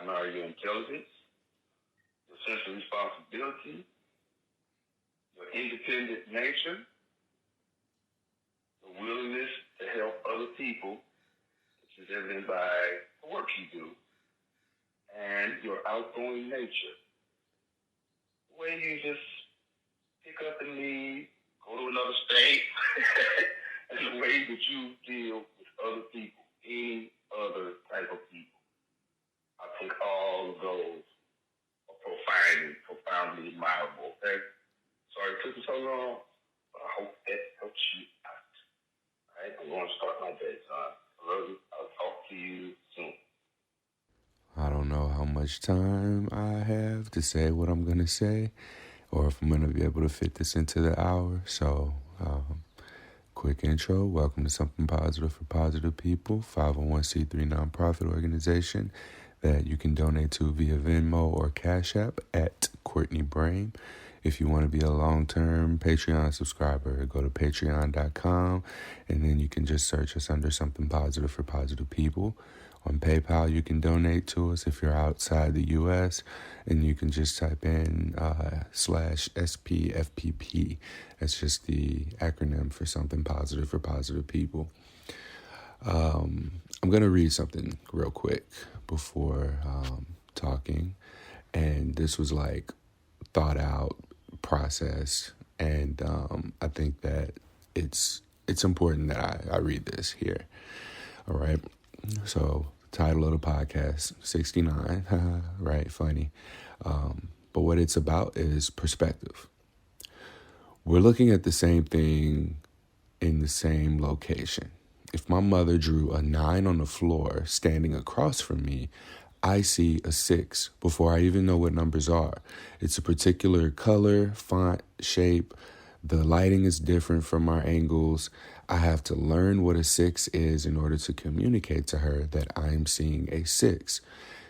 honor your intelligence, your sense of responsibility, your independent nature, the willingness to help other people, which is evident by the work you do, and your outgoing nature. The way you just pick up and leave, go to another state, and the way that you deal with other people, any other type of people. I think all of those are profoundly admirable, okay? Sorry it took me so long, but I hope that helps you out. All right, I'm going to start my day, son. I love you. I'll talk to you soon. I don't know how much time I have to say what I'm going to say, or if I'm going to be able to fit this into the hour. So, quick intro. Welcome to Something Positive for Positive People, 501c3 nonprofit organization that you can donate to via Venmo or Cash App at Courtney Brame. If you want to be a long-term Patreon subscriber, go to patreon.com, and then you can just search us under Something Positive for Positive People. On PayPal, you can donate to us if you're outside the U.S., and you can just type in /Spfpp. That's just the acronym for Something Positive for Positive People. I'm going to read something real quick before talking, and this was like thought out, processed, and I think that it's important that I read this here. All right. So, title of the podcast, 69, right? Funny. But what it's about is perspective. We're looking at the same thing in the same location. If my mother drew a 9 on the floor standing across from me, I see a 6 before I even know what numbers are. It's a particular color, font, shape. The lighting is different from our angles. I have to learn what a 6 is in order to communicate to her that I'm seeing a 6.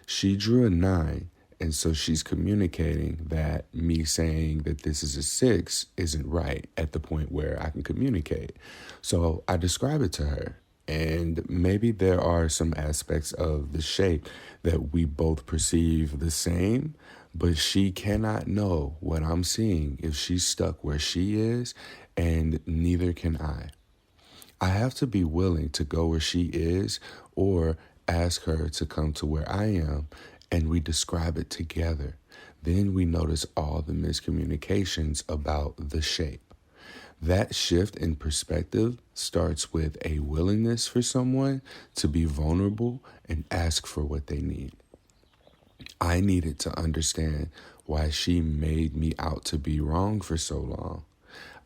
She drew a 9, and so she's communicating that me saying that this is a 6 isn't right at the point where I can communicate. So I describe it to her. And maybe there are some aspects of the shape that we both perceive the same, but she cannot know what I'm seeing if she's stuck where she is, and neither can I. I have to be willing to go where she is or ask her to come to where I am, and we describe it together. Then we notice all the miscommunications about the shape. That shift in perspective starts with a willingness for someone to be vulnerable and ask for what they need. I needed to understand why she made me out to be wrong for so long.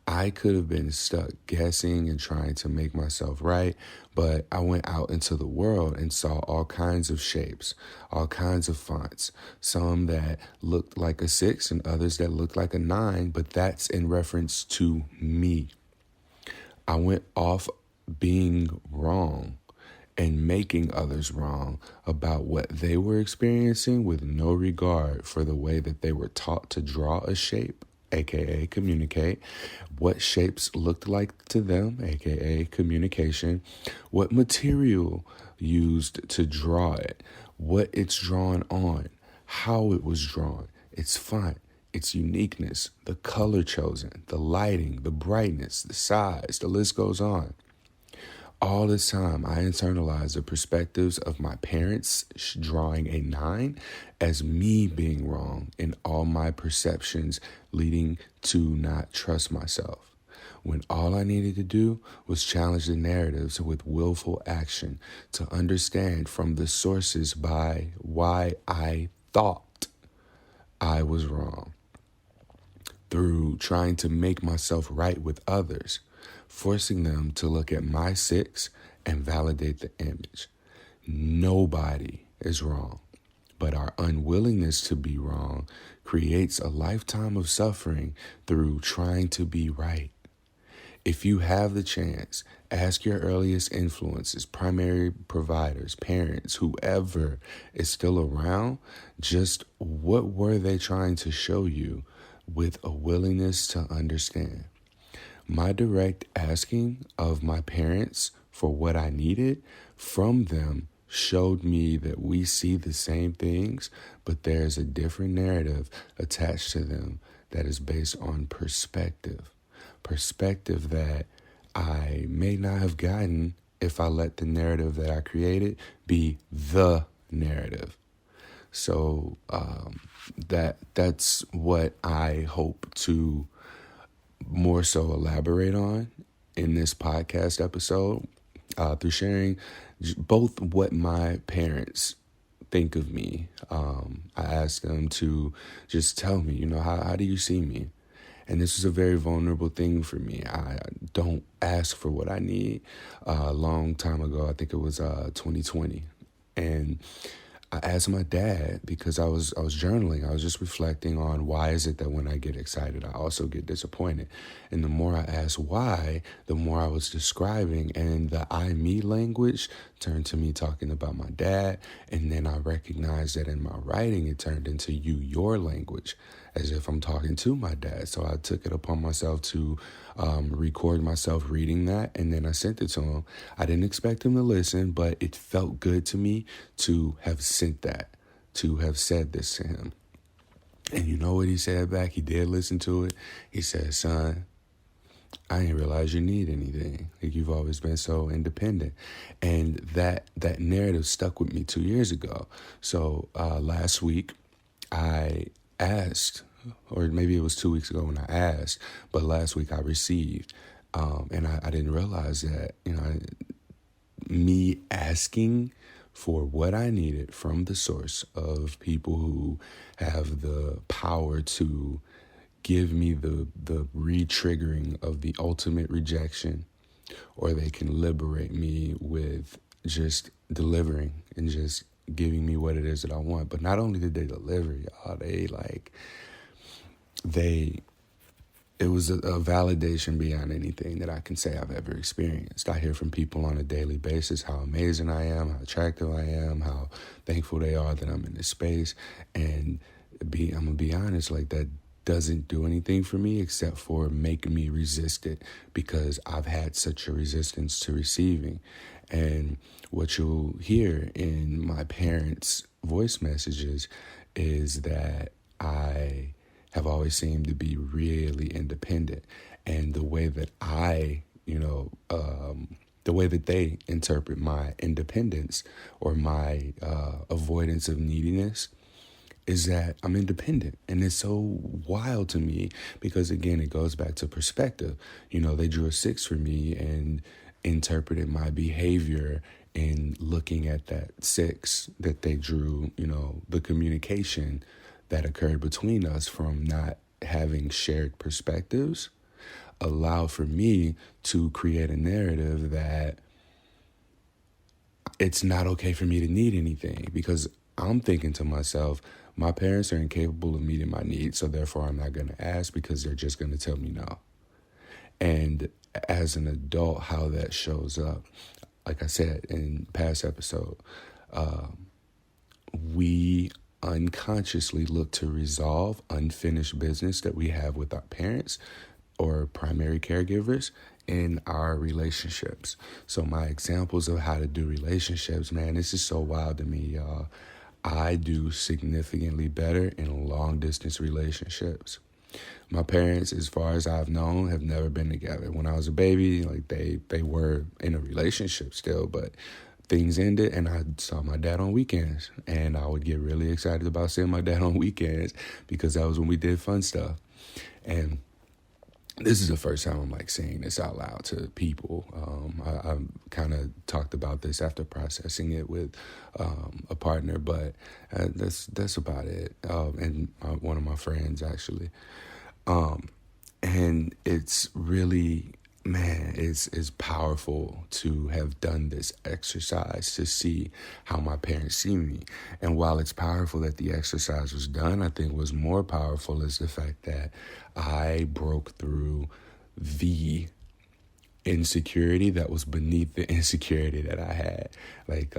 I could have been stuck guessing and trying to make myself right, but I went out into the world and saw all kinds of shapes, all kinds of fonts, some that looked like a 6 and others that looked like a 9, but that's in reference to me. I went off being wrong and making others wrong about what they were experiencing with no regard for the way that they were taught to draw a shape, aka communicate, what shapes looked like to them, aka communication, what material used to draw it, what it's drawn on, how it was drawn, its font, its uniqueness, the color chosen, the lighting, the brightness, the size, the list goes on. All this time, I internalized the perspectives of my parents drawing a 9 as me being wrong in all my perceptions, leading to not trust myself. When all I needed to do was challenge the narratives with willful action to understand from the sources by why I thought I was wrong. Through trying to make myself right with others, forcing them to look at my 6 and validate the image. Nobody is wrong, but our unwillingness to be wrong creates a lifetime of suffering through trying to be right. If you have the chance, ask your earliest influences, primary providers, parents, whoever is still around, just what were they trying to show you with a willingness to understand. My direct asking of my parents for what I needed from them showed me that we see the same things, but there's a different narrative attached to them that is based on perspective. Perspective that I may not have gotten if I let the narrative that I created be the narrative. So that's what I hope to more so elaborate on in this podcast episode, through sharing both what my parents think of me. I asked them to just tell me, how do you see me? And this is a very vulnerable thing for me. I don't ask for what I need. A long time ago, I think it was 2020. And I asked my dad because I was journaling. I was just reflecting on why is it that when I get excited, I also get disappointed. And the more I asked why, the more I was describing. And the I, me language turned to me talking about my dad. And then I recognized that in my writing, it turned into you, your language, as if I'm talking to my dad. So I took it upon myself to record myself reading that, and then I sent it to him. I didn't expect him to listen, but it felt good to me to have sent that, to have said this to him. And you know what he said back? He did listen to it. He said, son, I didn't realize you need anything. Like, you've always been so independent. And that narrative stuck with me 2 years ago. So last week I asked, or maybe it was 2 weeks ago when I asked, but last week I received. And I didn't realize that, me asking for what I needed from the source of people who have the power to give me the re-triggering of the ultimate rejection, or they can liberate me with just delivering and just giving me what it is that I want. But not only did they deliver, y'all, it was a validation beyond anything that I can say I've ever experienced. I hear from people on a daily basis how amazing I am, how attractive I am, how thankful they are that I'm in this space. And I'm going to be honest, like, that doesn't do anything for me except for make me resist it, because I've had such a resistance to receiving. And what you'll hear in my parents' voice messages is that I have always seemed to be really independent. And the way that the way that they interpret my independence or my avoidance of neediness is that I'm independent. And it's so wild to me because, again, it goes back to perspective. They drew a 6 for me and interpreted my behavior in looking at that 6 that they drew, the communication that occurred between us from not having shared perspectives allowed for me to create a narrative that it's not okay for me to need anything, because I'm thinking to myself, my parents are incapable of meeting my needs, so therefore I'm not going to ask because they're just going to tell me no. And as an adult, how that shows up, like I said in past episode, we unconsciously look to resolve unfinished business that we have with our parents or primary caregivers in our relationships. So my examples of how to do relationships, man, this is so wild to me, y'all. I do significantly better in long distance relationships. My parents, as far as I've known, have never been together. When I was a baby, like they were in a relationship still, but things ended and I saw my dad on weekends, and I would get really excited about seeing my dad on weekends because that was when we did fun stuff. And this is the first time I'm like saying this out loud to people. I kind of talked about this after processing it with a partner, but that's about it. And one of my friends actually. And it's really, man, it's powerful to have done this exercise to see how my parents see me. And while it's powerful that the exercise was done, I think what's more powerful is the fact that I broke through the insecurity that was beneath the insecurity that I had. Like,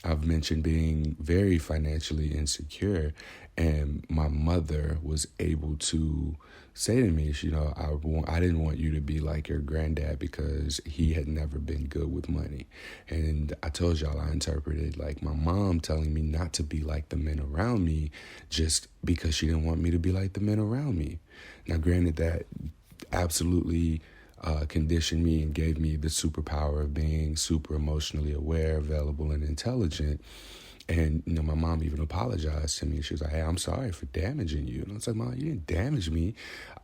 I've mentioned being very financially insecure, and my mother was able to say to me, I didn't want you to be like your granddad because he had never been good with money. And I told y'all I interpreted like my mom telling me not to be like the men around me just because she didn't want me to be like the men around me. Now, granted, that absolutely conditioned me and gave me the superpower of being super emotionally aware, available, and intelligent. And, my mom even apologized to me. She was like, hey, I'm sorry for damaging you. And I was like, Mom, you didn't damage me.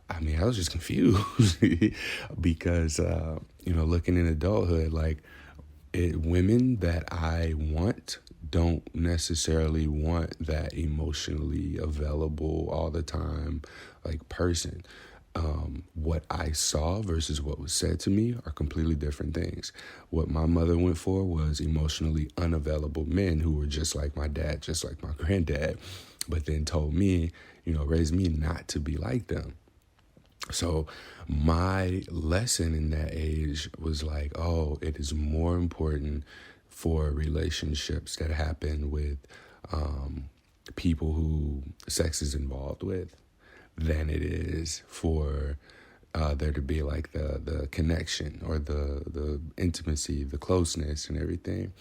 I mean, I was just confused because, looking in adulthood, like women that I want don't necessarily want that emotionally available all the time, like person. What I saw versus what was said to me are completely different things. What my mother went for was emotionally unavailable men who were just like my dad, just like my granddad, but then told me, raised me not to be like them. So my lesson in that age was like, oh, it is more important for relationships that happen with people who sex is involved with than it is for there to be like the connection or the intimacy, the closeness and everything.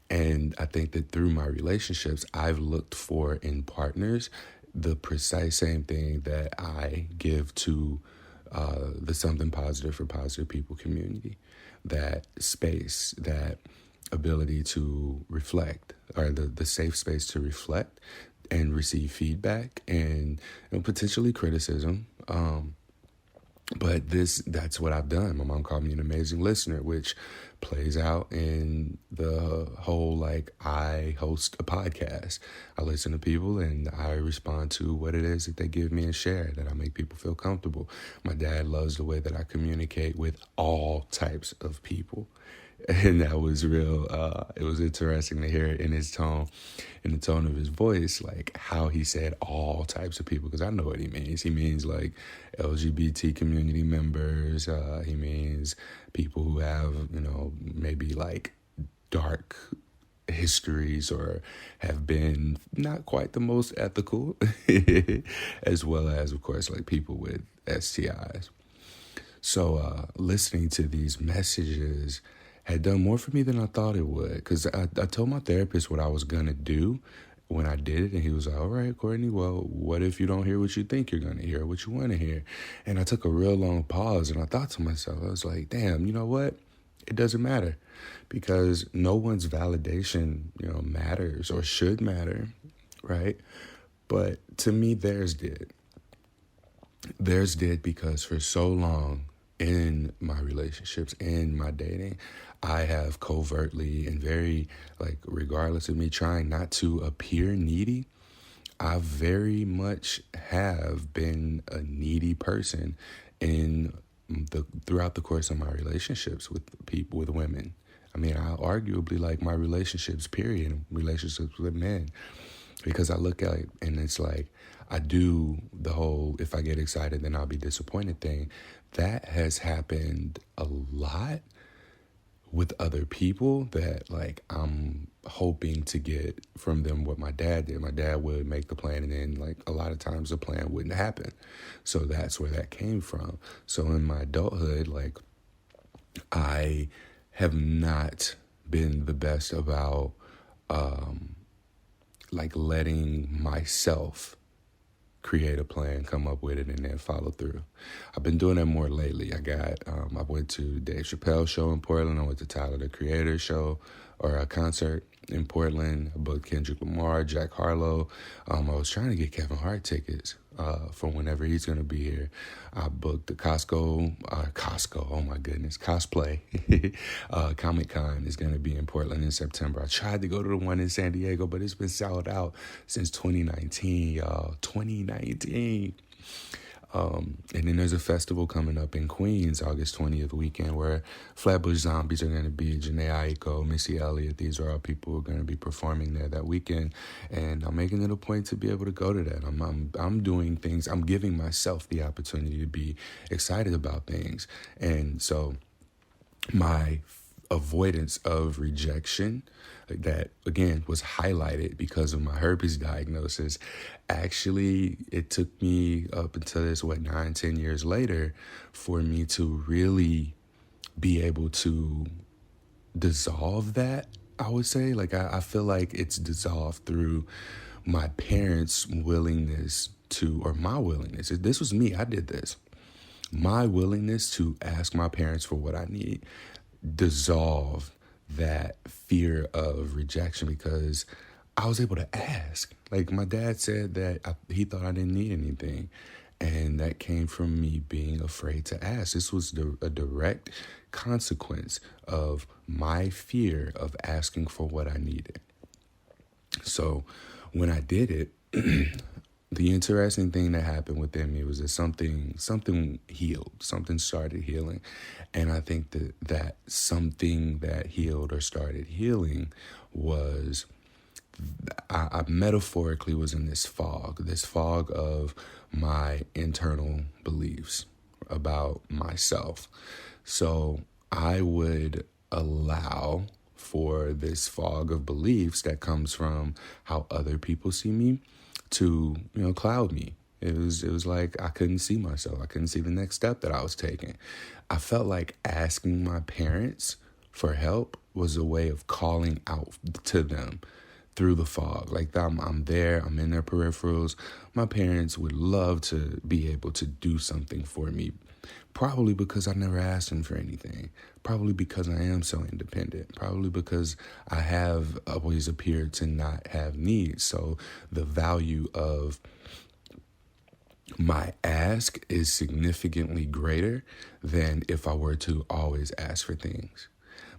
And I think that through my relationships, I've looked for in partners the precise same thing that I give to the Something Positive for Positive People community. That space, that ability to reflect, or the safe space to reflect and receive feedback and potentially criticism. But that's what I've done. My mom called me an amazing listener, which plays out in the whole, like, I host a podcast. I listen to people and I respond to what it is that they give me and share, that I make people feel comfortable. My dad loves the way that I communicate with all types of people. And that was real. It was interesting to hear it in his tone, in the tone of his voice, like how he said all types of people, because I know what he means. He means like LGBT community members. He means people who have, maybe like dark histories or have been not quite the most ethical, as well as, of course, like people with STIs. So listening to these messages had done more for me than I thought it would, because I told my therapist what I was going to do when I did it, and he was like, all right, Courtney, well, what if you don't hear what you think you're going to hear, what you want to hear? And I took a real long pause, and I thought to myself, I was like, damn, you know what? It doesn't matter, because no one's validation, matters or should matter, right? But to me, theirs did. Theirs did, because for so long in my relationships, in my dating, I have covertly and very, like, regardless of me trying not to appear needy, I very much have been a needy person throughout the course of my relationships with people, with women. I mean, I arguably like my relationships, period, relationships with men, because I look at it and it's like, I do the whole, if I get excited, then I'll be disappointed thing. That has happened a lot with other people, that like I'm hoping to get from them what my dad did. My dad would make the plan, and then like a lot of times the plan wouldn't happen. So that's where that came from. So in my adulthood, like, I have not been the best about like letting myself create a plan, come up with it, and then follow through. I've been doing that more lately. I went to Dave Chappelle's show in Portland. I went to Tyler, the Creator show, or a concert in Portland. I booked Kendrick Lamar, Jack Harlow. I was trying to get Kevin Hart tickets for whenever he's going to be here. I booked the Costco, oh my goodness, cosplay. Comic-Con is going to be in Portland in September. I tried to go to the one in San Diego, but it's been sold out since 2019, y'all. 2019. And then there's a festival coming up in Queens, August 20th weekend, where Flatbush Zombies are going to be, Janae Aiko, Missy Elliott. These are all people who are going to be performing there that weekend. And I'm making it a point to be able to go to that. I'm doing things. I'm giving myself the opportunity to be excited about things. And so my avoidance of rejection that again was highlighted because of my herpes diagnosis. Actually, it took me up until this 9-10 years later for me to really be able to dissolve that. I would say, like, I feel like it's dissolved through my parents' willingness to, or my willingness. This was me. I did this. My willingness to ask my parents for what I need dissolve that fear of rejection because I was able to ask. Like my dad said that he thought I didn't need anything. And that came from me being afraid to ask. This was a direct consequence of my fear of asking for what I needed. So when I did it, the interesting thing that happened within me was that something healed, something started healing. And I think that something that healed or started healing was, I metaphorically was in this fog of my internal beliefs about myself. So I would allow for this fog of beliefs that comes from how other people see me to, cloud me. It was like I couldn't see myself. I couldn't see the next step that I was taking. I felt like asking my parents for help was a way of calling out to them through the fog. Like I'm there, I'm in their peripherals. My parents would love to be able to do something for me, probably because I never asked them for anything, probably because I am so independent, probably because I have always appeared to not have needs. So the value of my ask is significantly greater than if I were to always ask for things.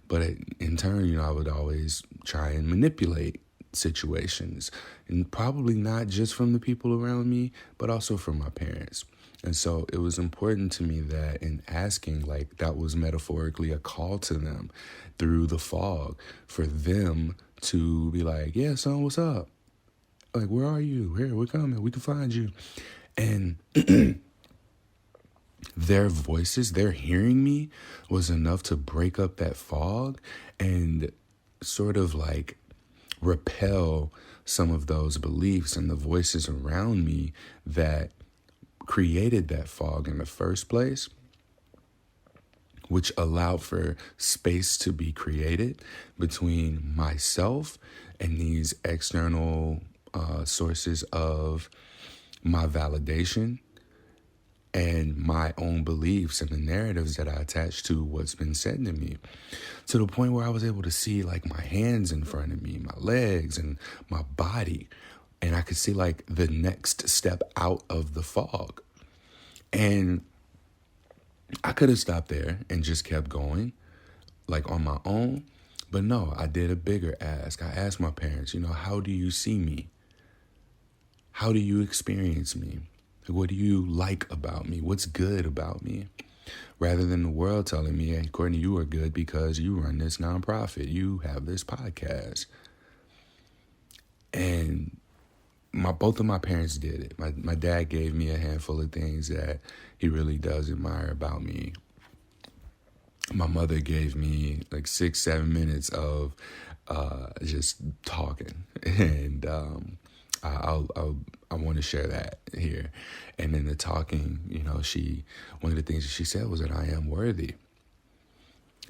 But in turn, I would always try and manipulate situations, and probably not just from the people around me, but also from my parents. And so it was important to me that in asking, like that was metaphorically a call to them through the fog for them to be like, yeah, son, what's up? Like, where are you? Here, we're coming. We can find you. And their voices, their hearing me was enough to break up that fog and sort of like repel some of those beliefs and the voices around me that created that fog in the first place, which allowed for space to be created between myself and these external sources of my validation and my own beliefs and the narratives that I attach to what's been said to me, to the point where I was able to see like my hands in front of me, my legs and my body, and I could see like the next step out of the fog. And I could have stopped there and just kept going like on my own, but no, I did a bigger ask. I asked my parents, how do you see me? How do you experience me? What do you like about me? What's good about me? Rather than the world telling me, hey, Courtney, you are good because you run this nonprofit. You have this podcast. And both of my parents did it. My dad gave me a handful of things that he really does admire about me. My mother gave me like 6-7 minutes of just talking. And I want to share that here. And in the talking, one of the things that she said was that I am worthy.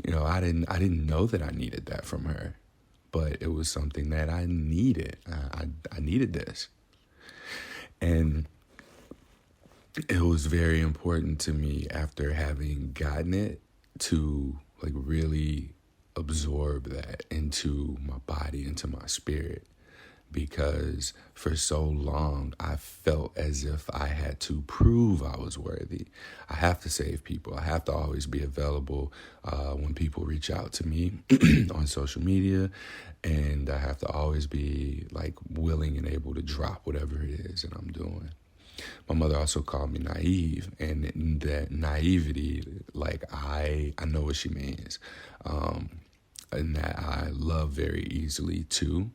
I didn't know that I needed that from her, but it was something that I needed. I needed this. And it was very important to me after having gotten it to like really absorb that into my body, into my spirit. Because for so long, I felt as if I had to prove I was worthy. I have to save people. I have to always be available when people reach out to me on social media. And I have to always be like willing and able to drop whatever it is that I'm doing. My mother also called me naive, and that naivety, like I know what she means, and that I love very easily too.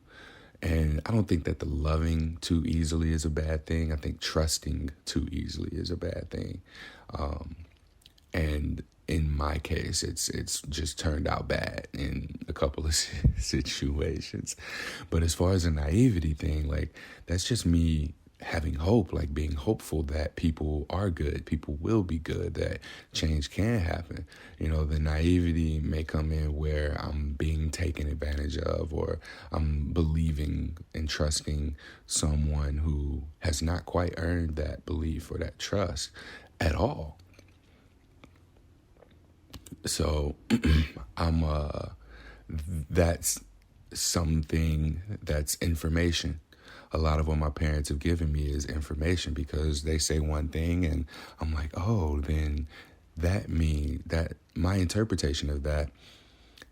And I don't think that the loving too easily is a bad thing. I think trusting too easily is a bad thing. And in my case, it's just turned out bad in a couple of situations. But as far as a naivety thing, like that's just me having hope, like being hopeful that people are good, people will be good, that change can happen. The naivety may come in where I'm being taken advantage of, or I'm believing and trusting someone who has not quite earned that belief or that trust at all. So that's something that's information. A lot of what my parents have given me is information, because they say one thing and I'm like, oh, then that means that my interpretation of that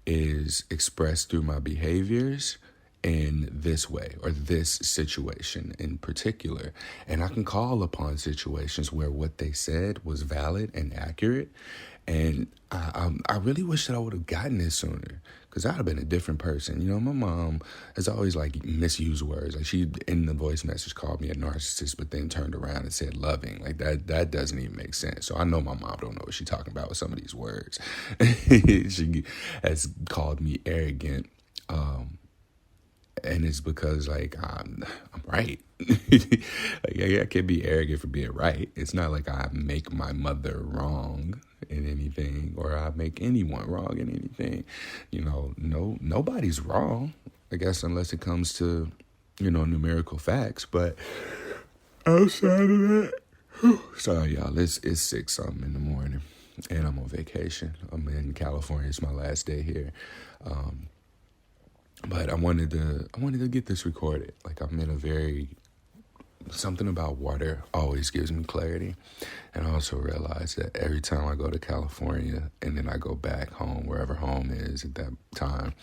is expressed through my behaviors in this way, or this situation in particular. And I can call upon situations where what they said was valid and accurate. And I really wish that I would have gotten it sooner, because I'd have been a different person. My mom has always misused words. Like, she in the voice message called me a narcissist, but then turned around and said loving. Like that doesn't even make sense. So I know my mom don't know what she's talking about with some of these words. She has called me arrogant. And it's because I'm right. I can't be arrogant for being right. It's not like I make my mother wrong in anything, or I make anyone wrong in anything. Nobody's wrong, I guess, unless it comes to, numerical facts. But outside of that, sorry, y'all, it's 6-something in the morning, and I'm on vacation. I'm in California. It's my last day here. But I wanted to get this recorded. I'm in something about water always gives me clarity. And I also realize that every time I go to California and then I go back home, wherever home is at that time,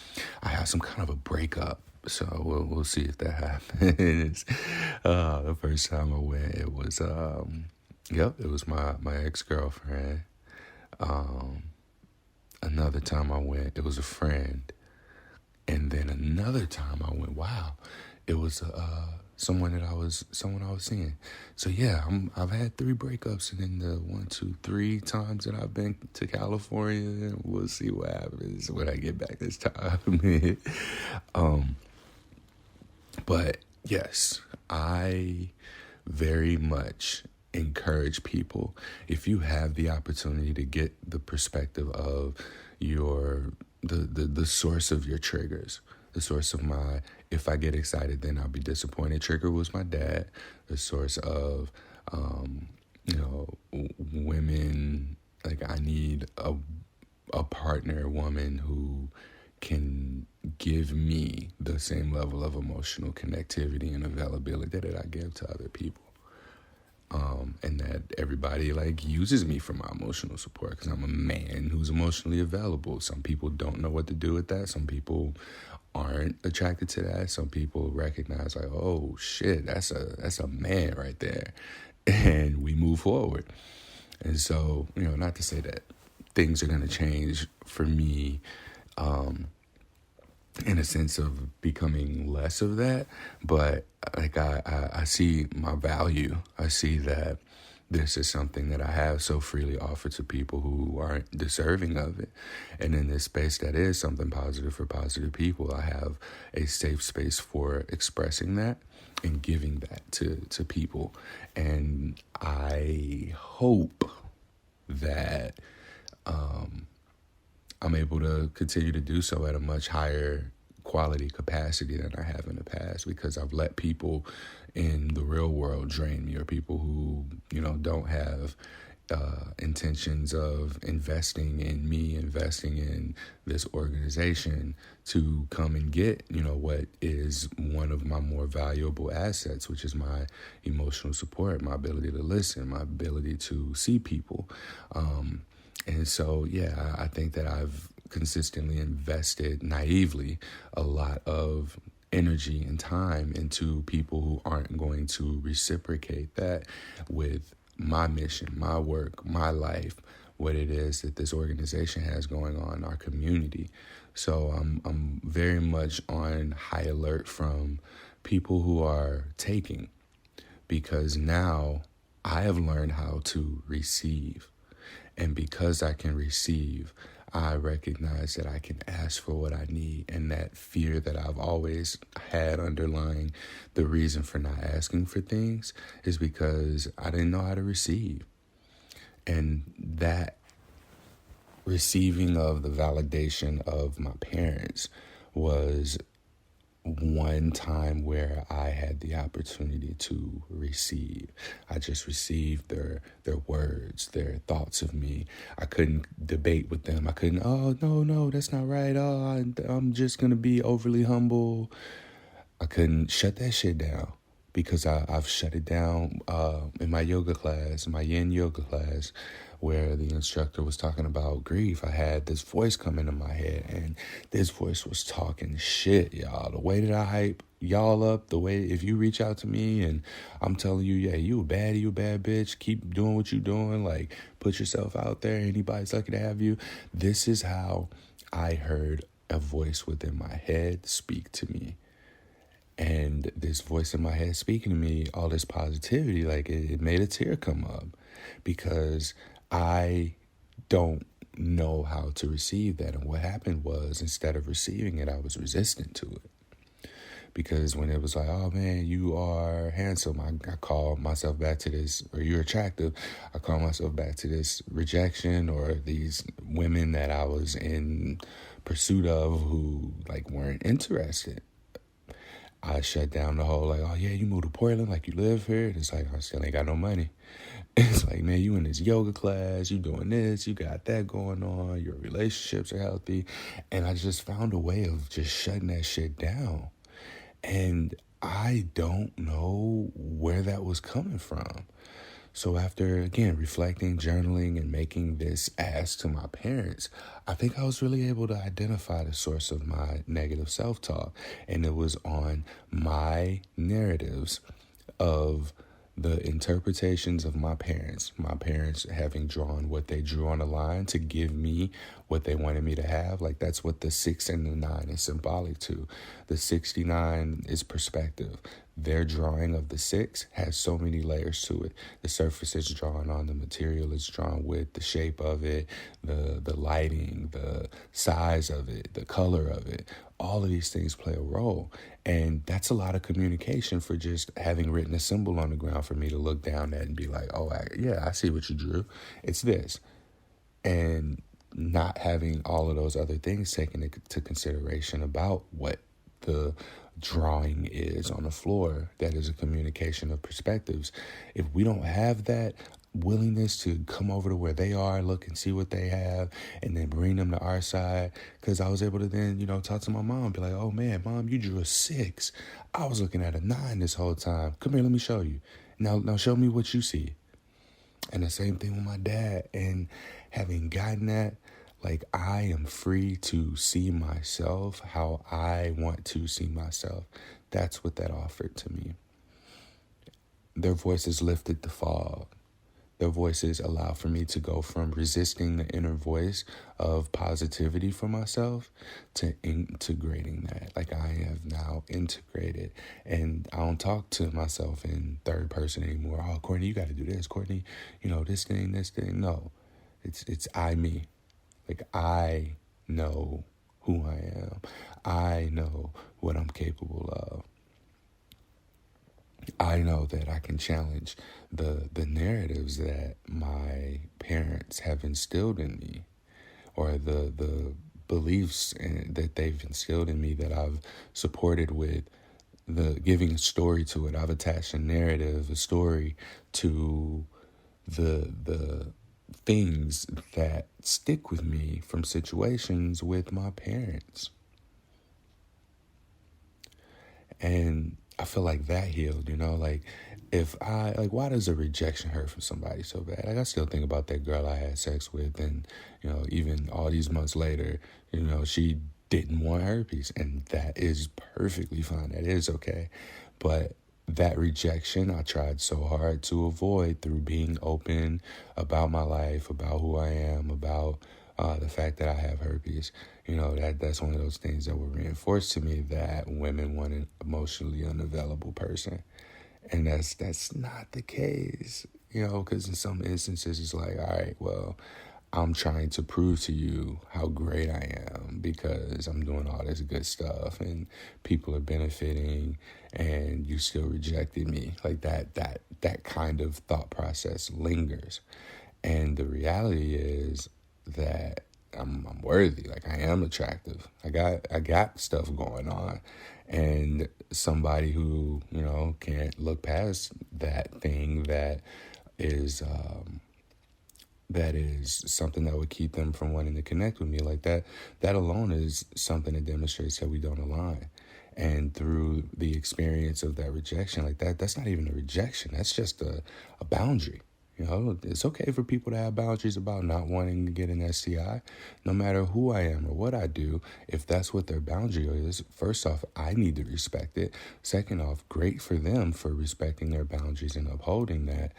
I have some kind of a breakup. So we'll see if that happens. The first time I went, it was it was my ex-girlfriend. Another time I went, it was a friend. And then another time I went, wow, it was someone I was seeing. So yeah, I've had 3 breakups, and then the 1, 2, 3 times that I've been to California. We'll see what happens when I get back this time. But yes, I very much encourage people, if you have the opportunity to get the perspective of the source of your triggers, the source of if I get excited, then I'll be disappointed. Trigger was my dad. The source of, women, I need a partner, a woman who can give me the same level of emotional connectivity and availability that I give to other people. And that everybody uses me for my emotional support, because I'm a man who's emotionally available. Some people don't know what to do with that. Some people aren't attracted to that. Some people recognize oh shit, that's a man right there, and we move forward. And so, not to say that things are going to change for me, in a sense of becoming less of that, but I see my value. I see that this is something that I have so freely offered to people who aren't deserving of it. And in this space that is something positive for positive people, I have a safe space for expressing that and giving that to people. And I hope that I'm able to continue to do so at a much higher quality capacity than I have in the past, because I've let people in the real world drain me, or people who, don't have intentions of investing in me, investing in this organization to come and get, what is one of my more valuable assets, which is my emotional support, my ability to listen, my ability to see people. And so, yeah, I think that I've consistently invested naively a lot of energy and time into people who aren't going to reciprocate that with my mission, my work, my life, what it is that this organization has going on in our community. So I'm very much on high alert from people who are taking, because now I have learned how to receive. And because I can receive, I recognize that I can ask for what I need. And that fear that I've always had underlying the reason for not asking for things is because I didn't know how to receive. And that receiving of the validation of my parents was one time where I had the opportunity to receive. I just received their words, their thoughts of me. I couldn't debate with them. I couldn't, oh, no, that's not right. Oh, I'm just going to be overly humble. I couldn't shut that shit down because I've shut it down in my yoga class, my yin yoga class, where the instructor was talking about grief. I had this voice come into my head, and this voice was talking shit, y'all. The way that I hype y'all up, the way if you reach out to me and I'm telling you, yeah, you a bad bitch, keep doing what you doing, like put yourself out there, anybody's lucky to have you. This is how I heard a voice within my head speak to me. And this voice in my head speaking to me, all this positivity, like it made a tear come up because I don't know how to receive that. And what happened was, instead of receiving it, I was resistant to it. Because when it was like, oh man, you are handsome, I call myself back to this, or you're attractive, I call myself back to this rejection, or these women that I was in pursuit of who like weren't interested. I shut down the whole like, oh yeah, you moved to Portland, like you live here. And it's like, I still ain't got no money. It's like, man, you in this yoga class, you doing this, you got that going on, your relationships are healthy. And I just found a way of just shutting that shit down. And I don't know where that was coming from. So after, again, reflecting, journaling, and making this ask to my parents, I think I was really able to identify the source of my negative self-talk. And it was on my narratives of the interpretations of my parents having drawn what they drew on a line to give me what they wanted me to have. Like, that's what the 6 and the 9 is symbolic to. The 69 is perspective. Their drawing of the 6 has so many layers to it. The surface is drawn on, the material is drawn with, the shape of it, the lighting, the size of it, the color of it. All of these things play a role. And that's a lot of communication for just having written a symbol on the ground for me to look down at and be like, oh, I see what you drew. It's this. And not having all of those other things taken into consideration about what the drawing is on the floor, that is a communication of perspectives. If we don't have that willingness to come over to where they are, look and see what they have, and then bring them to our side, because I was able to then, talk to my mom and be like, oh man, Mom, you drew a 6. I was looking at a 9 this whole time. Come here, let me show you. Now show me what you see. And the same thing with my dad. And having gotten that, like, I am free to see myself how I want to see myself. That's what that offered to me. Their voices lifted the fog. Their voices allow for me to go from resisting the inner voice of positivity for myself to integrating that. Like, I have now integrated, and I don't talk to myself in third person anymore. Oh, Courtney, you got to do this. Courtney, this thing. No, it's I, me. Like, I know who I am. I know what I'm capable of. I know that I can challenge the narratives that my parents have instilled in me, or the beliefs that they've instilled in me that I've supported with the giving a story to it. I've attached a narrative, a story to the things that stick with me from situations with my parents. And I feel like that healed, like, why does a rejection hurt from somebody so bad? Like, I still think about that girl I had sex with, and, even all these months later, she didn't want herpes, and that is perfectly fine. That is okay. But that rejection, I tried so hard to avoid through being open about my life, about who I am, about the fact that I have herpes. That's one of those things that were reinforced to me, that women want an emotionally unavailable person. And that's not the case, because in some instances it's like, all right, well, I'm trying to prove to you how great I am because I'm doing all this good stuff and people are benefiting and you still rejected me. Like that kind of thought process lingers. And the reality is that I'm worthy. Like I am attractive. I got stuff going on. And somebody who, can't look past that thing that is something that would keep them from wanting to connect with me, like that alone is something that demonstrates that we don't align. And through the experience of that rejection, like that's not even a rejection. That's just a boundary. It's okay for people to have boundaries about not wanting to get an STI, no matter who I am or what I do. If that's what their boundary is, first off, I need to respect it. Second off, great for them for respecting their boundaries and upholding that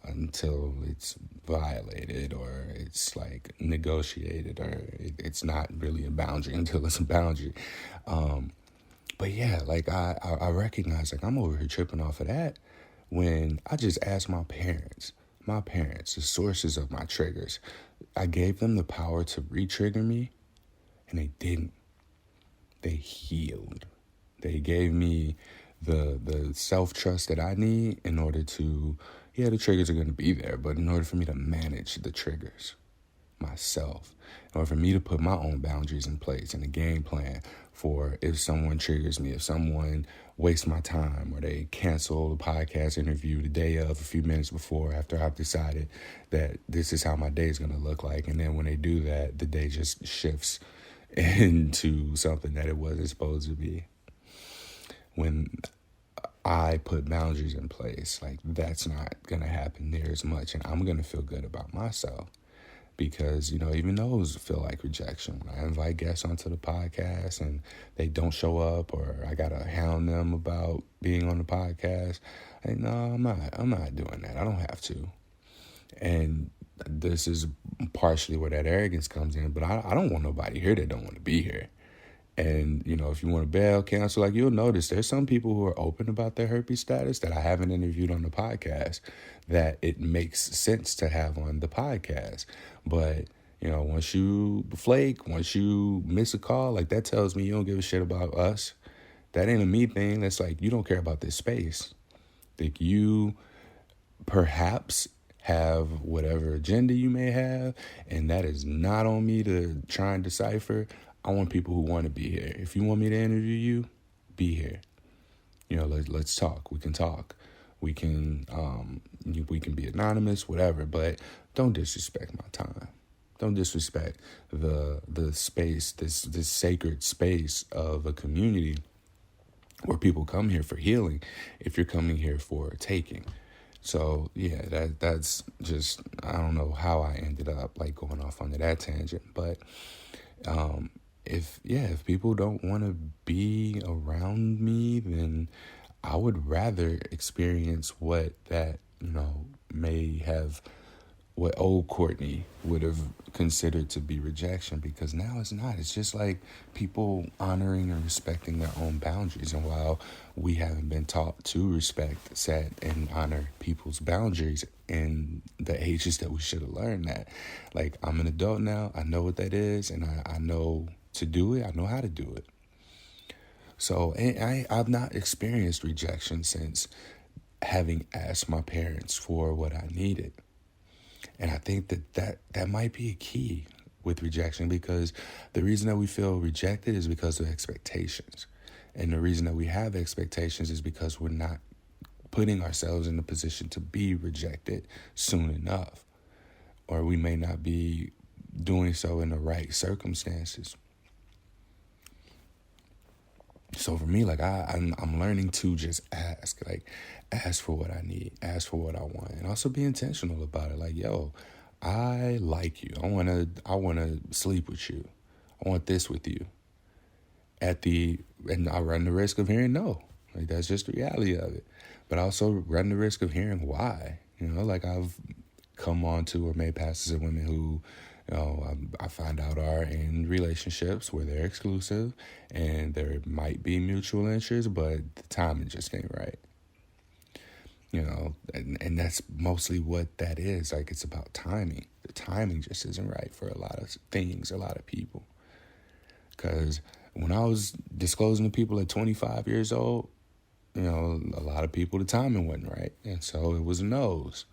until it's violated or it's like negotiated or it's not really a boundary until it's a boundary. But yeah, like I recognize like I'm over here tripping off of that when I just asked my parents, the sources of my triggers. I gave them the power to re-trigger me, and they didn't. They healed. They gave me the self-trust that I need in order to, the triggers are going to be there, but in order for me to manage the triggers myself, in order for me to put my own boundaries in place and a game plan for if someone triggers me, if someone wastes my time or they cancel the podcast interview the day of, a few minutes before, after I've decided that this is how my day is going to look like. And then when they do that, the day just shifts into something that it wasn't supposed to be. When I put boundaries in place, like that's not going to happen near as much. And I'm going to feel good about myself. Because, even those feel like rejection. When I invite guests onto the podcast and they don't show up or I got to hound them about being on the podcast, no, I'm not doing that. I don't have to. And this is partially where that arrogance comes in. But I don't want nobody here that don't want to be here. And, if you want to bail, cancel, like you'll notice there's some people who are open about their herpes status that I haven't interviewed on the podcast that it makes sense to have on the podcast. But, once you flake, once you miss a call, like that tells me you don't give a shit about us. That ain't a me thing. That's like you don't care about this space. Like you perhaps have whatever agenda you may have, and that is not on me to try and decipher. I want people who want to be here. If you want me to interview you, be here. Let's talk. We can talk. We can be anonymous, whatever. But don't disrespect my time. Don't disrespect the space, this sacred space of a community where people come here for healing. If you're coming here for taking. So yeah, that's just, I don't know how I ended up like going off onto that tangent, but if people don't want to be around me, then I would rather experience what that, may have, what old Courtney would have considered to be rejection, because now it's not. It's just like people honoring and respecting their own boundaries. And while we haven't been taught to respect, set, and honor people's boundaries in the ages that we should have learned that, like I'm an adult now, I know what that is, and I know to do it. I know how to do it. So I've not experienced rejection since having asked my parents for what I needed. And I think that might be a key with rejection, because the reason that we feel rejected is because of expectations. And the reason that we have expectations is because we're not putting ourselves in a position to be rejected soon enough. Or we may not be doing so in the right circumstances. So for me, like I'm learning to just ask for what I need, ask for what I want, and also be intentional about it. Like, yo, I like you. I wanna sleep with you. I want this with you. And I run the risk of hearing no. Like that's just the reality of it. But I also run the risk of hearing why. Like I've come on to or made passes at women who, I find out are in relationships where they're exclusive and there might be mutual interest, but the timing just ain't right. And that's mostly what that is. Like it's about timing. The timing just isn't right for a lot of things, a lot of people. Because when I was disclosing to people at 25 years old, a lot of people, the timing wasn't right. And so it was a nose.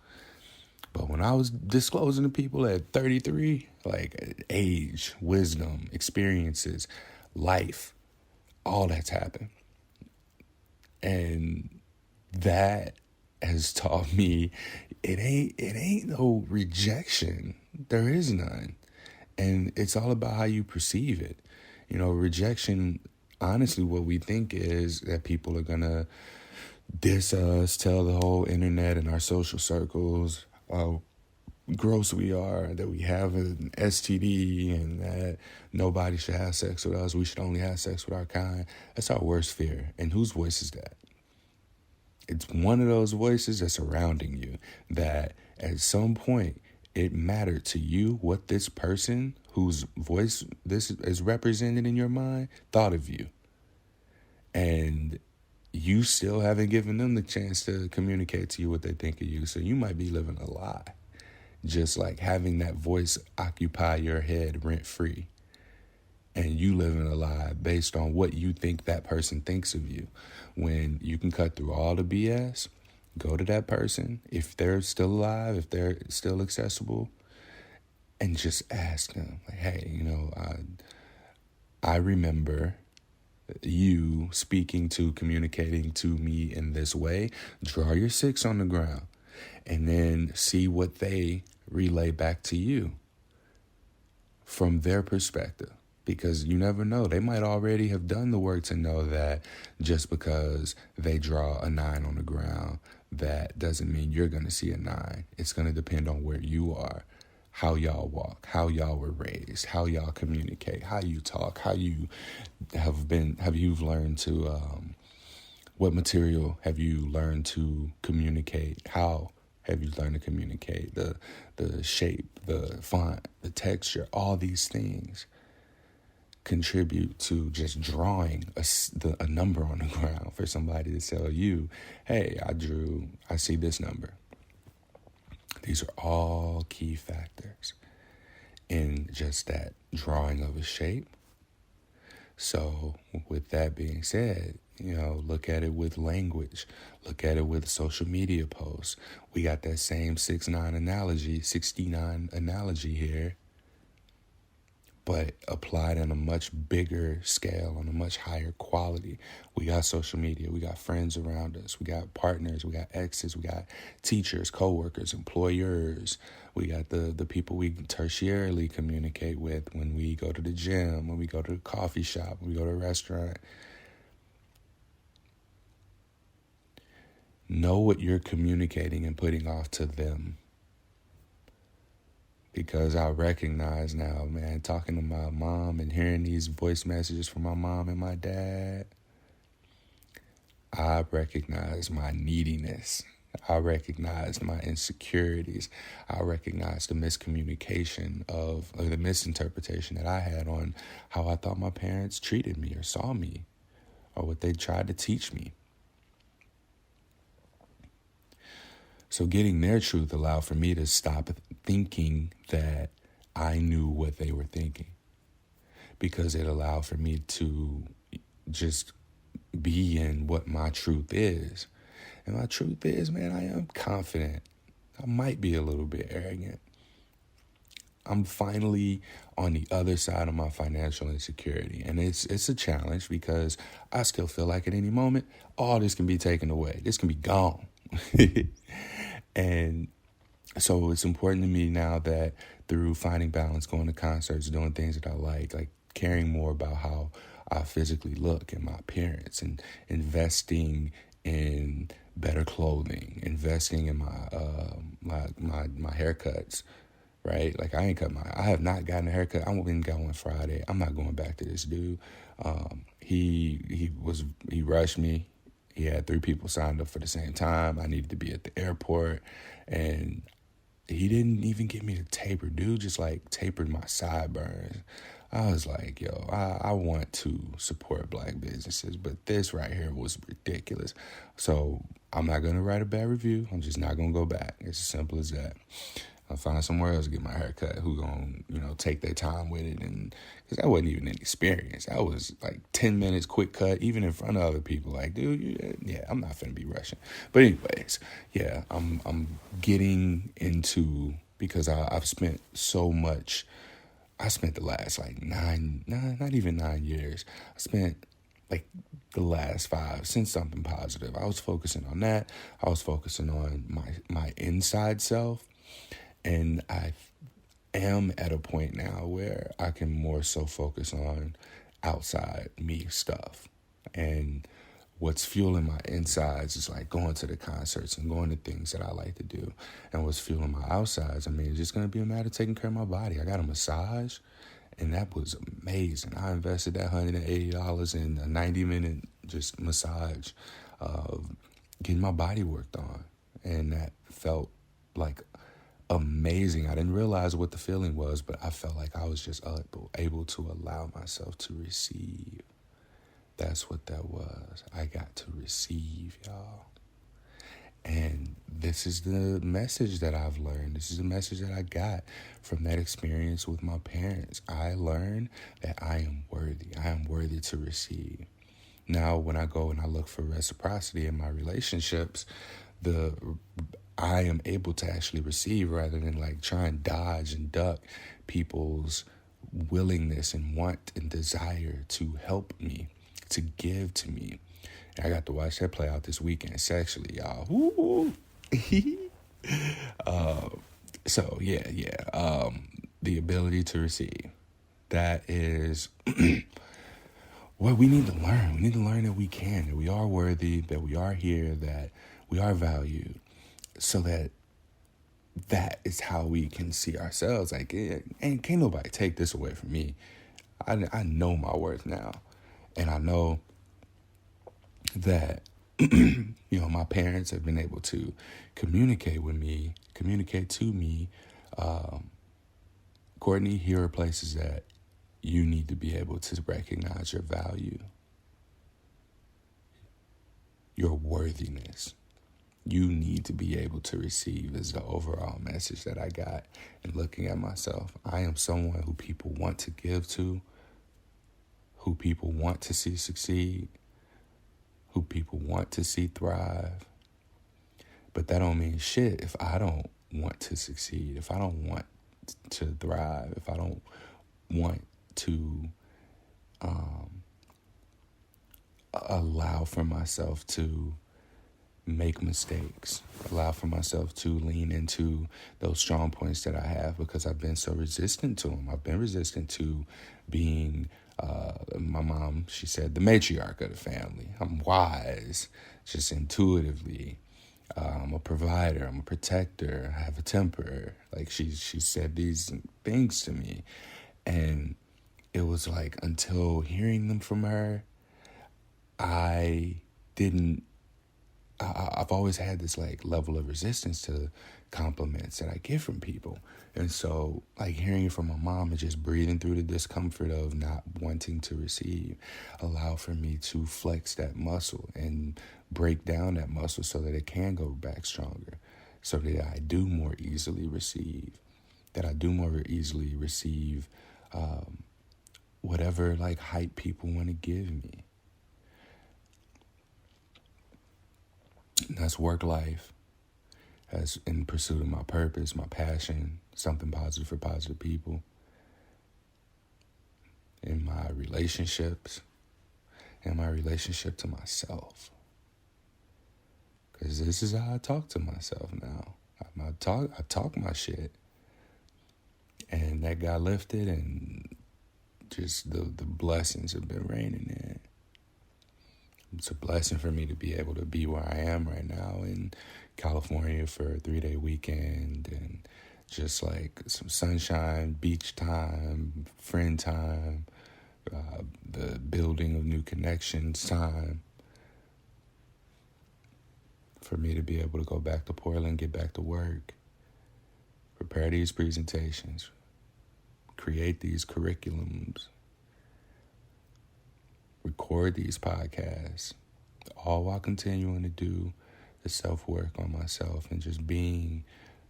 But when I was disclosing to people at 33, like age, wisdom, experiences, life, all that's happened. And that has taught me it ain't no rejection. There is none. And it's all about how you perceive it. Rejection, honestly, what we think is that people are going to diss us, tell the whole internet and our social circles how gross we are, that we have an STD, and that nobody should have sex with us. We should only have sex with our kind. That's our worst fear. And whose voice is that? It's one of those voices that's surrounding you that at some point it mattered to you what this person whose voice this is represented in your mind thought of you. And you still haven't given them the chance to communicate to you what they think of you. So you might be living a lie. Just like having that voice occupy your head rent-free. And you living a lie based on what you think that person thinks of you. When you can cut through all the BS, go to that person, if they're still alive, if they're still accessible, and just ask them, like, hey, I remember you speaking to, communicating to me in this way. Draw your 6 on the ground and then see what they relay back to you from their perspective. Because you never know. They might already have done the work to know that just because they draw a 9 on the ground, that doesn't mean you're going to see a 9. It's going to depend on where you are, how y'all walk, how y'all were raised, how y'all communicate, how you talk, how you have you learned to, what material have you learned to communicate, how have you learned to communicate, the shape, the font, the texture, all these things contribute to just drawing a number on the ground for somebody to tell you, hey, I see this number. These are all key factors in just that drawing of a shape. So with that being said, look at it with language. Look at it with social media posts. We got that same 69 analogy here, but applied on a much bigger scale, on a much higher quality. We got social media, we got friends around us, we got partners, we got exes, we got teachers, coworkers, employers. We got the people we tertiarily communicate with when we go to the gym, when we go to the coffee shop, when we go to a restaurant. Know what you're communicating and putting off to them. Because I recognize now, man, talking to my mom and hearing these voice messages from my mom and my dad, I recognize my neediness. I recognize my insecurities. I recognize the miscommunication or the misinterpretation that I had on how I thought my parents treated me or saw me or what they tried to teach me. So getting their truth allowed for me to stop thinking that I knew what they were thinking, because it allowed for me to just be in what my truth is. And my truth is, man, I am confident. I might be a little bit arrogant. I'm finally on the other side of my financial insecurity. And it's a challenge because I still feel like at any moment, all this can be taken away. This can be gone. And so it's important to me now that through finding balance, going to concerts, doing things that I like caring more about how I physically look and my appearance, and investing in better clothing, investing in my haircuts, right? Like I have not gotten a haircut. I went got one Friday. I'm not going back to this dude. He rushed me. He had 3 people signed up for the same time. I needed to be at the airport, and he didn't even get me to taper. Dude just tapered my sideburns. I was like, yo, I want to support Black businesses, but this right here was ridiculous. So I'm not going to write a bad review. I'm just not going to go back. It's as simple as that. I'll find somewhere else to get my hair cut who gonna, take their time with it. And because that wasn't even an experience. That was like 10 minutes, quick cut, even in front of other people. Like, dude, I'm not finna be rushing. But anyways, yeah, I'm getting into, because I've spent so much. I spent the last like not even 9 years. I spent like the last 5 since Something Positive. I was focusing on that. I was focusing on my inside self. And I am at a point now where I can more so focus on outside me stuff. And what's fueling my insides is like going to the concerts and going to things that I like to do. And what's fueling my outsides, it's just going to be a matter of taking care of my body. I got a massage, and that was amazing. I invested that $180 in a 90-minute just massage, getting my body worked on. And that felt like amazing. I didn't realize what the feeling was, but I felt like I was just able to allow myself to receive. That's what that was. I got to receive, y'all. And this is the message that I've learned. This is the message that I got from that experience with my parents. I learned that I am worthy. I am worthy to receive. Now, when I go and I look for reciprocity in my relationships, I am able to actually receive rather than like try and dodge and duck people's willingness and want and desire to help me, to give to me. And I got to watch that play out this weekend sexually, y'all. Woo! The ability to receive. That is what we need to learn. We need to learn that we can, that we are worthy, that we are here, that we are valued. So that is how we can see ourselves. Like, and can't nobody take this away from me. I know my worth now. And I know that, my parents have been able to communicate to me, Courtney, here are places that you need to be able to recognize your value, your worthiness. You need to be able to receive is the overall message that I got. And looking at myself, I am someone who people want to give to, who people want to see succeed, who people want to see thrive. But that don't mean shit if I don't want to succeed, if I don't want to thrive, if I don't want to allow for myself to make mistakes, allow for myself to lean into those strong points that I have, because I've been so resistant to them. I've been resistant to being, my mom, she said, the matriarch of the family. I'm wise, just intuitively. I'm a provider, I'm a protector, I have a temper. Like she said these things to me. And it was like, until hearing them from her, I've always had this like level of resistance to compliments that I get from people. And so like hearing it from my mom and just breathing through the discomfort of not wanting to receive allow for me to flex that muscle and break down that muscle so that it can go back stronger, so that I do more easily receive, whatever like hype people want to give me. And that's work life, as in pursuit of my purpose, my passion, something positive for positive people. In my relationships, and my relationship to myself. Because this is how I talk to myself now. I talk my shit. And that got lifted, and just the blessings have been raining in. It's a blessing for me to be able to be where I am right now in California for a 3-day weekend, and just like some sunshine, beach time, friend time, the building of new connections time. For me to be able to go back to Portland, get back to work, prepare these presentations, create these curriculums, record these podcasts, all while continuing to do the self-work on myself and just being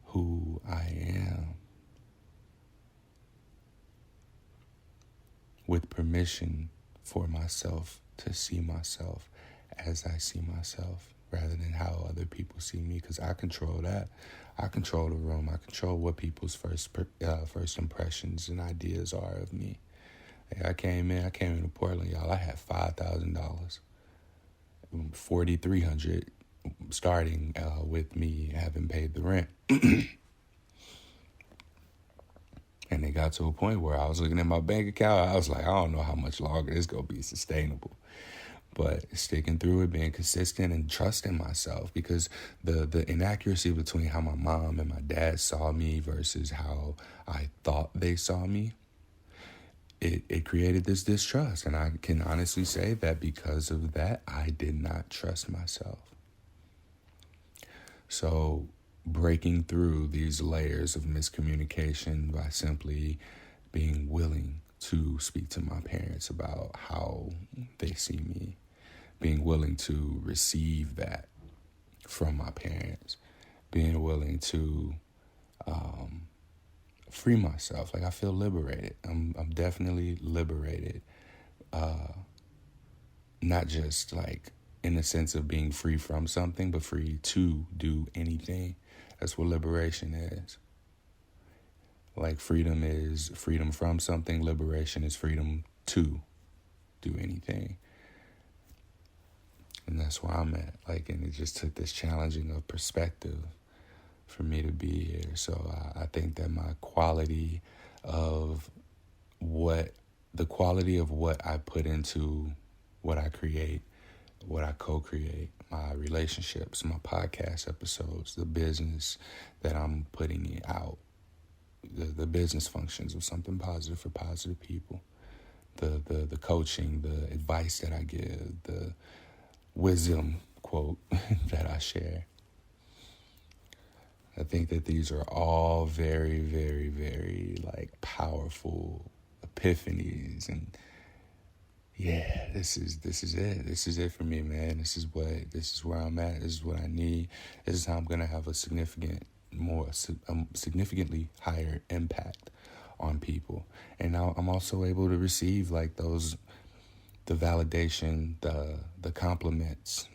who I am with permission for myself to see myself as I see myself rather than how other people see me, because I control that. I control the room. I control what people's first impressions and ideas are of me. I came into Portland, y'all. I had $5,000, $4,300 starting with me having paid the rent. And it got to a point where I was looking at my bank account. I was like, I don't know how much longer this is going to be sustainable. But sticking through it, being consistent and trusting myself, because the inaccuracy between how my mom and my dad saw me versus how I thought they saw me, it created this distrust. And I can honestly say that because of that, I did not trust myself. So breaking through these layers of miscommunication by simply being willing to speak to my parents about how they see me, being willing to receive that from my parents, being willing to free myself. Like, I feel liberated. I'm definitely liberated. Not just like in the sense of being free from something, but free to do anything. That's what liberation is. Like, freedom is freedom from something. Liberation is freedom to do anything. And that's where I'm at. Like, and it just took this challenging of perspective for me to be here. So I think that my quality of what I put into what I create, what I co-create, my relationships, my podcast episodes, the business that I'm putting out, the business functions of something positive for positive people, the coaching, the advice that I give, the wisdom quote that I share. I think that these are all very, very, very like powerful epiphanies, and yeah, this is it. This is it for me, man. This is where I'm at. This is what I need. This is how I'm gonna have a significantly higher impact on people. And now I'm also able to receive like the validation, the compliments,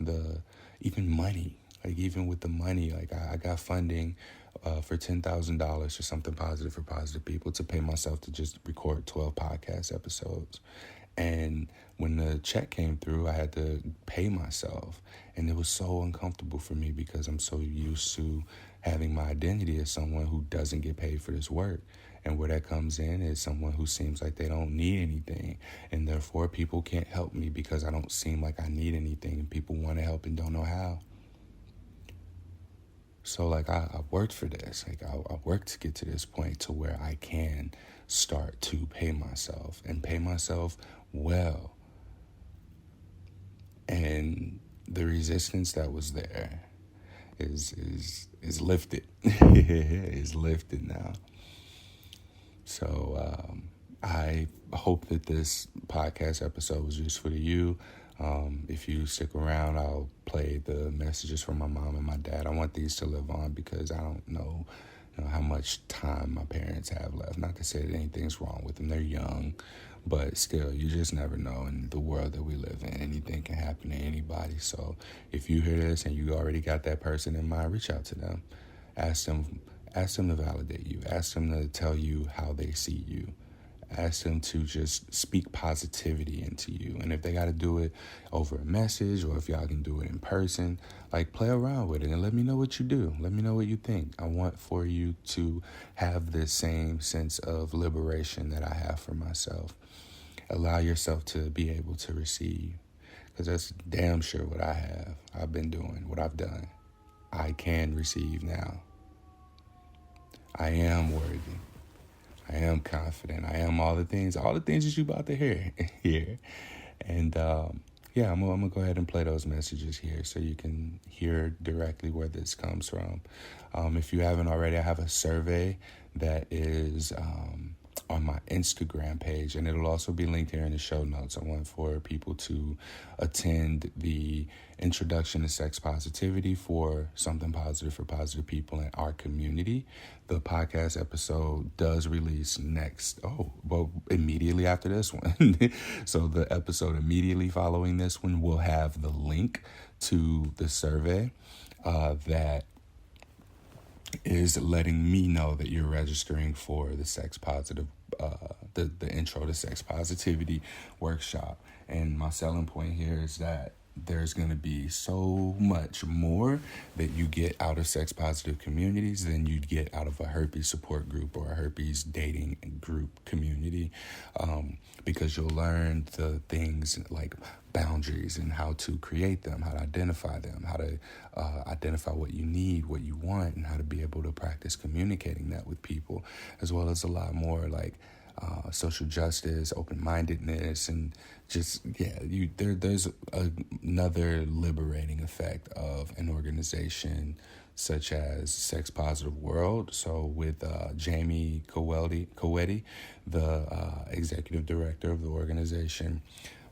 even money. Like, even with the money, like I got funding for $10,000 for something positive for positive people to pay myself to just record 12 podcast episodes. And when the check came through, I had to pay myself. And it was so uncomfortable for me because I'm so used to having my identity as someone who doesn't get paid for this work. And where that comes in is someone who seems like they don't need anything. And therefore, people can't help me because I don't seem like I need anything. And people want to help and don't know how. So, like, I worked for this. Like, I worked to get to this point to where I can start to pay myself and pay myself well. And the resistance that was there is lifted. Is lifted now. So I hope that this podcast episode was useful to you. If you stick around, I'll play the messages from my mom and my dad. I want these to live on because I don't know, how much time my parents have left. Not to say that anything's wrong with them. They're young, but still, you just never know in the world that we live in. Anything can happen to anybody. So if you hear this and you already got that person in mind, reach out to them. Ask them to validate you. Ask them to tell you how they see you. Ask them to just speak positivity into you. And if they got to do it over a message or if y'all can do it in person, like, play around with it and let me know what you do. Let me know what you think. I want for you to have this same sense of liberation that I have for myself. Allow yourself to be able to receive, because that's damn sure what I have. I've been doing what I've done. I can receive now. I am worthy. I am confident. I am all the things that you about to hear here. And I'm gonna go ahead and play those messages here so you can hear directly where this comes from. If you haven't already, I have a survey that is on my Instagram page, and it'll also be linked here in the show notes. I want for people to attend the Introduction to Sex Positivity for Something Positive for Positive People in our community. The podcast episode does release immediately after this one. So the episode immediately following this one will have the link to the survey that is letting me know that you're registering for the sex positive, the intro to sex positivity workshop. And my selling point here is that there's going to be so much more that you get out of sex positive communities than you'd get out of a herpes support group or a herpes dating group community, because you'll learn the things like boundaries and how to create them, how to identify them, how to identify what you need, what you want, and how to be able to practice communicating that with people, as well as a lot more like social justice, open-mindedness, and just, there's another liberating effect of an organization such as Sex Positive World. So with Jamie Coetti, the executive director of the organization,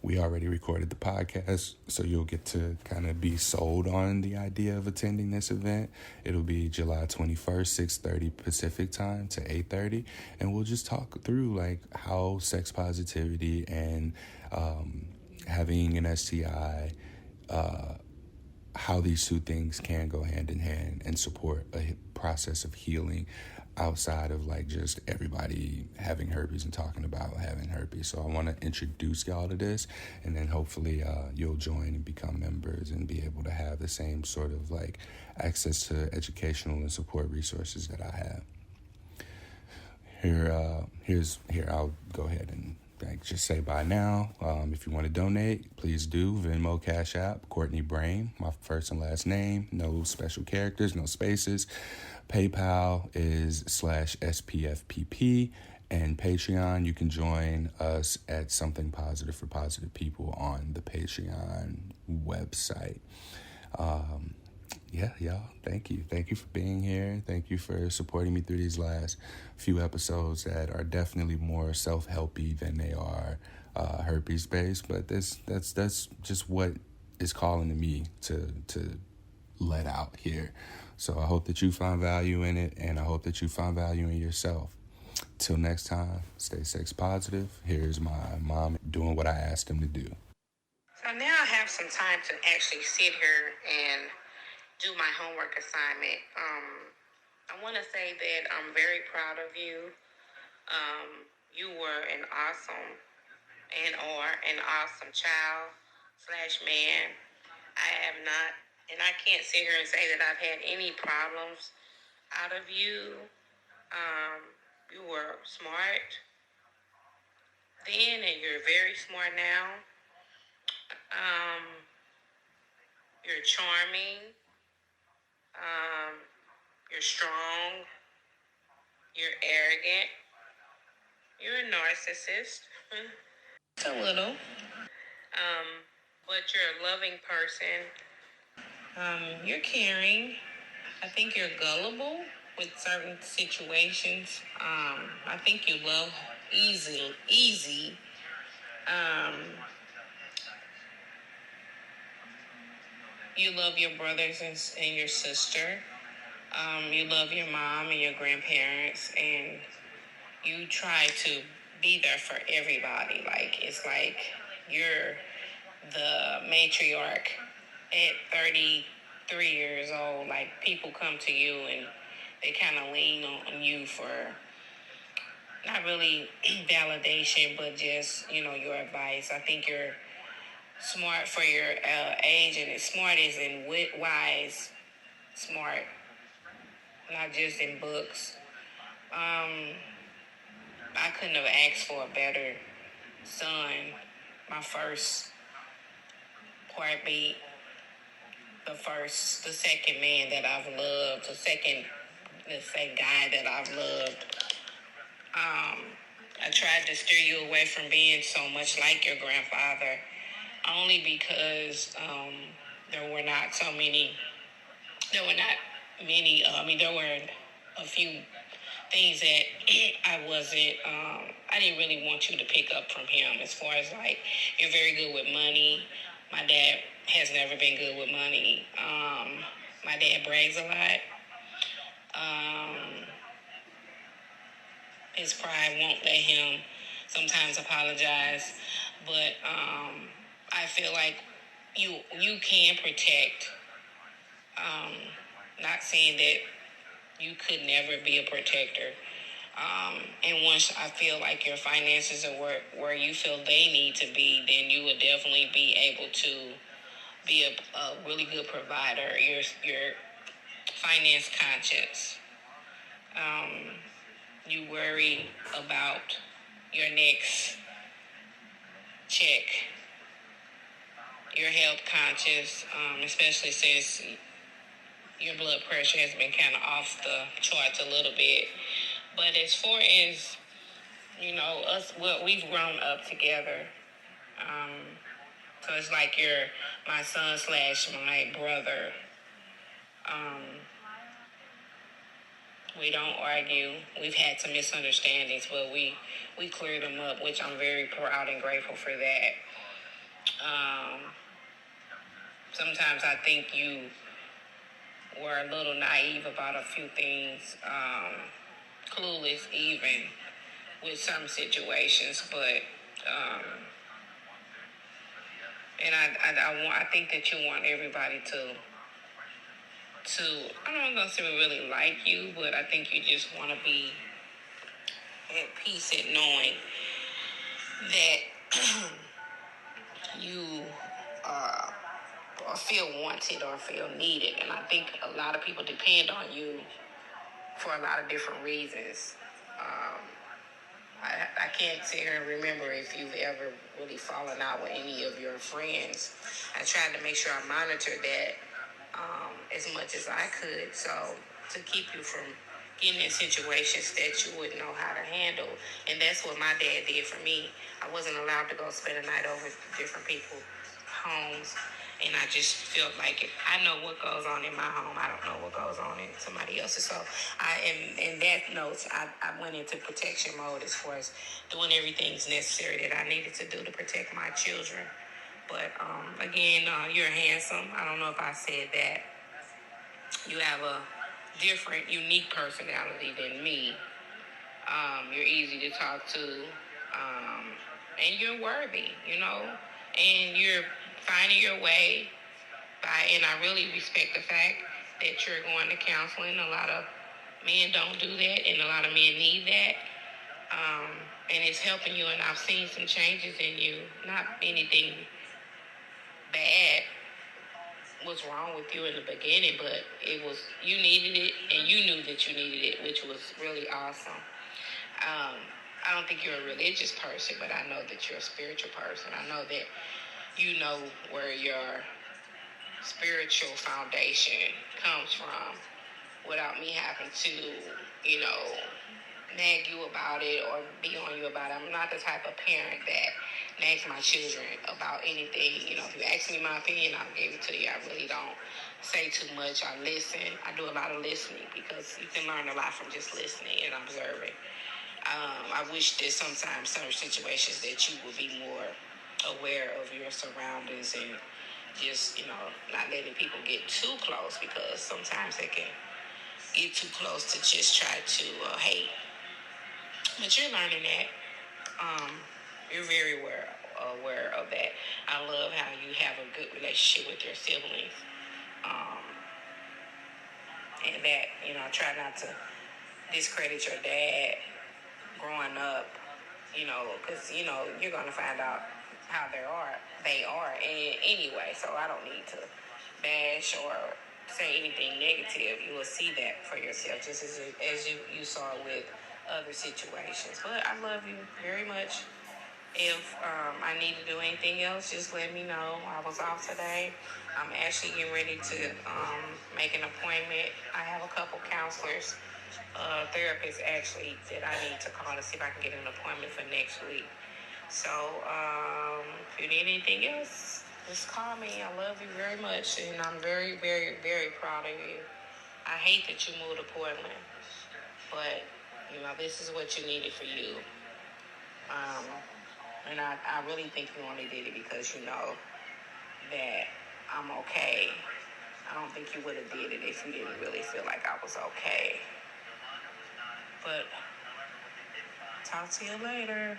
we already recorded the podcast, so you'll get to kind of be sold on the idea of attending this event. It'll be July 21st, 6:30 Pacific time to 8:30, and we'll just talk through like how sex positivity and having an STI, how these two things can go hand in hand and support a process of healing outside of like just everybody having herpes and talking about having herpes. So I want to introduce y'all to this, and then hopefully you'll join and become members and be able to have the same sort of like access to educational and support resources that I have. Here I'll go ahead and just say bye now. If you want to donate, please do. Venmo, Cash App, Courtney Brain, my first and last name, no special characters, no spaces. PayPal is /SPFPP, and Patreon, you can join us at Something Positive for Positive People on the Patreon website. Y'all, thank you. Thank you for being here. Thank you for supporting me through these last few episodes that are definitely more self-helpy than they are herpes-based, but that's just what is calling to me to let out here. So I hope that you find value in it, and I hope that you find value in yourself. Till next time, stay sex positive. Here's my mom doing what I asked him to do. So now I have some time to actually sit here and do my homework assignment. I want to say that I'm very proud of you. You were an awesome child / man. I have not, and I can't sit here and say that I've had any problems out of you. You were smart then, and you're very smart now. You're charming. You're strong. You're arrogant. You're a narcissist. A little. But you're a loving person. You're caring. I think you're gullible with certain situations. I think you love easy. You love your brothers and your sister. You love your mom and your grandparents, and you try to be there for everybody. Like, it's like you're the matriarch at 33 years old. Like, people come to you and they kind of lean on you for not really validation, but just, your advice. I think you're smart for your age, and smart is in wise smart, not just in books. I couldn't have asked for a better son. My first heartbeat, the second man that I've loved, the second guy that I've loved. I tried to steer you away from being so much like your grandfather, only because there were a few things that I didn't really want you to pick up from him, as far as like, you're very good with money. My dad has never been good with money. My dad brags a lot. His pride won't let him sometimes apologize, but I feel like you can protect. Not saying that you could never be a protector. And once I feel like your finances are where you feel they need to be, then you would definitely be able to be a really good provider. You're finance conscious. You worry about your next check. You're health conscious, especially since your blood pressure has been kind of off the charts a little bit. But as far as, us, well, we've grown up together. So it's like you're my son / my brother. We don't argue. We've had some misunderstandings, but we cleared them up, which I'm very proud and grateful for that. Sometimes I think you were a little naive about a few things, clueless even with some situations, but and I think that you want everybody to I don't know if really like you, but I think you just want to be at peace at knowing that you feel wanted or feel needed. And I think a lot of people depend on you for a lot of different reasons. I can't sit here and remember if you've ever really fallen out with any of your friends. I tried to make sure I monitored that as much as I could, so to keep you from getting in situations that you wouldn't know how to handle. And that's what my dad did for me. I wasn't allowed to go spend a night over different people's homes, and I just felt like if I know what goes on in my home, I don't know what goes on in somebody else's. So in that notes, I went into protection mode as far as doing everything necessary that I needed to do to protect my children. But again, you're handsome. I don't know if I said that. You have a different, unique personality than me. You're easy to talk to, and you're worthy, and you're finding your way and I really respect the fact that you're going to counseling. A lot of men don't do that, and a lot of men need that. And it's helping you, and I've seen some changes in you. Not anything bad was wrong with you in the beginning, but you needed it, and you knew that you needed it, which was really awesome. I don't think you're a religious person, but I know that you're a spiritual person. I know that you know where your spiritual foundation comes from without me having to, nag you about it or be on you about it. I'm not the type of parent that nags my children about anything. If you ask me my opinion, I'll give it to you. I really don't say too much. I listen. I do a lot of listening because you can learn a lot from just listening and observing. I wish that sometimes certain situations that you would be more aware of your surroundings and just, not letting people get too close, because sometimes they can get too close to just try to hate. But you're learning that. You're very aware of that. I love how you have a good relationship with your siblings. And that, try not to discredit your dad growing up, because, you're going to find out how they are anyway. So I don't need to bash or say anything negative. You will see that for yourself, just as you saw with other situations. But I love you very much. If I need to do anything else, just let me know. I was off today. I'm actually getting ready to make an appointment. I have a couple counselors, therapists actually, that I need to call to see if I can get an appointment for next week. So if you need anything else, just call me. I love you very much, and I'm very, very, very proud of you. I hate that you moved to Portland, but You know, this is what you needed for you. And I really think you only did it because you know that I'm okay. I don't think you would have did it if you didn't really feel like I was okay. But talk to you later.